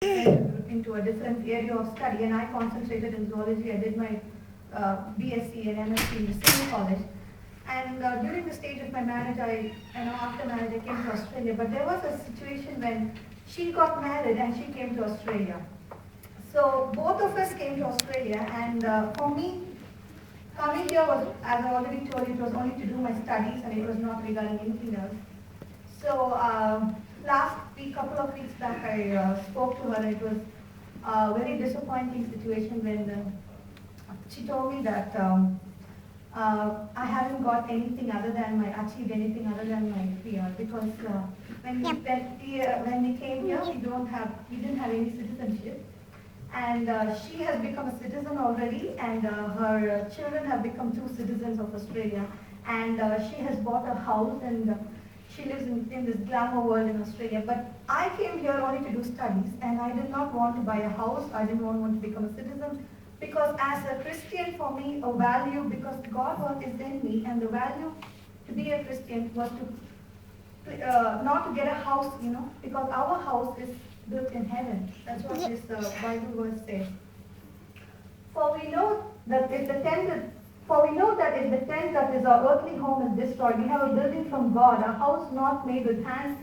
went into a different area of study, and I concentrated in zoology. I did my BSc and MSc in the same college. And during the stage of my marriage, after marriage, I came to Australia. But there was a situation when she got married and she came to Australia. So both of us came to Australia, and for me, coming here was, as I already told you, it was only to do my studies, and it was not regarding anything else. So last week, couple of weeks back, I spoke to her. It was a very disappointing situation when she told me that I haven't got anything other than achieved anything other than my PR, because when we came here, we didn't have any citizenship, and she has become a citizen already, and her children have become 2 citizens of Australia, and she has bought a house, and she lives in this glamour world in Australia. But I came here only to do studies, and I did not want to buy a house. I didn't want to become a citizen, because as a Christian, for me, a value, because God was in me, and the value to be a Christian was to not to get a house, because our house is built in heaven. That's what this Bible verse says. For we know that if the tent that is our earthly home is destroyed, we have a building from God, a house not made with hands,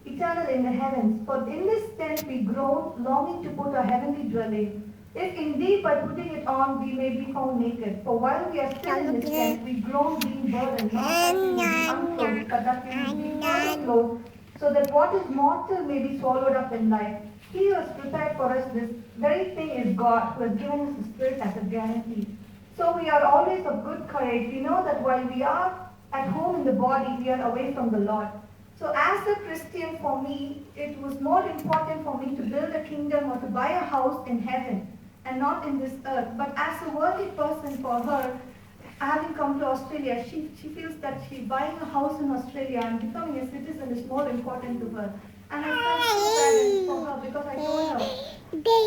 eternal in the heavens. For in this tent we groan, longing to put our heavenly dwelling. If indeed by putting it on we may be found naked. For while we are still in this tent, we groan being burdened, not that we may be unclothed, but that we may be further clothed, so that what is mortal may be swallowed up in life. He who has prepared for us this very thing is God, who has given us the Spirit as a guarantee. So we are always of good courage. We know that while we are at home in the body, we are away from the Lord. So as a Christian, for me, it was more important for me to build a kingdom or to buy a house in heaven and not in this earth. But as a worldly person, for her, having come to Australia, she feels that buying a house in Australia and becoming a citizen is more important to her. And I felt so bad for her, because I told her,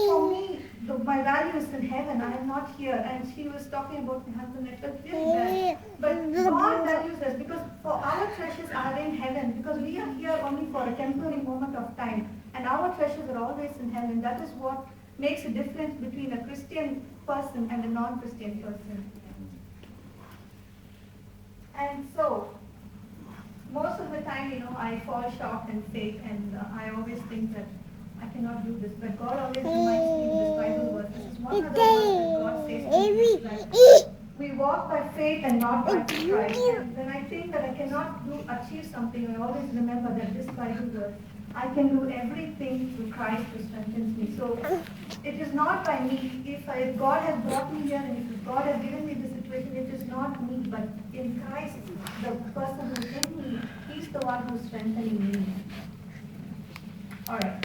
for me, my value is in heaven. I am not here. And she was talking about my husband. I felt really bad. But God values us, because for our treasures are in heaven, because we are here only for a temporary moment of time. And our treasures are always in heaven. That is what makes a difference between a Christian person and a non-Christian person. And so, most of the time, I fall short and fake, and I always think that I cannot do this. But God always reminds me of this Bible verse. This is one other verse that God says to me, like, we walk by faith and not by sight. And when I think that I cannot achieve something, I always remember that this Bible verse, I can do everything through Christ who strengthens me. So it is not by me. If God has brought me here, and if God has given me this situation, it is not me, but in Christ, the person who is in me, He's the one who's strengthening me. All right.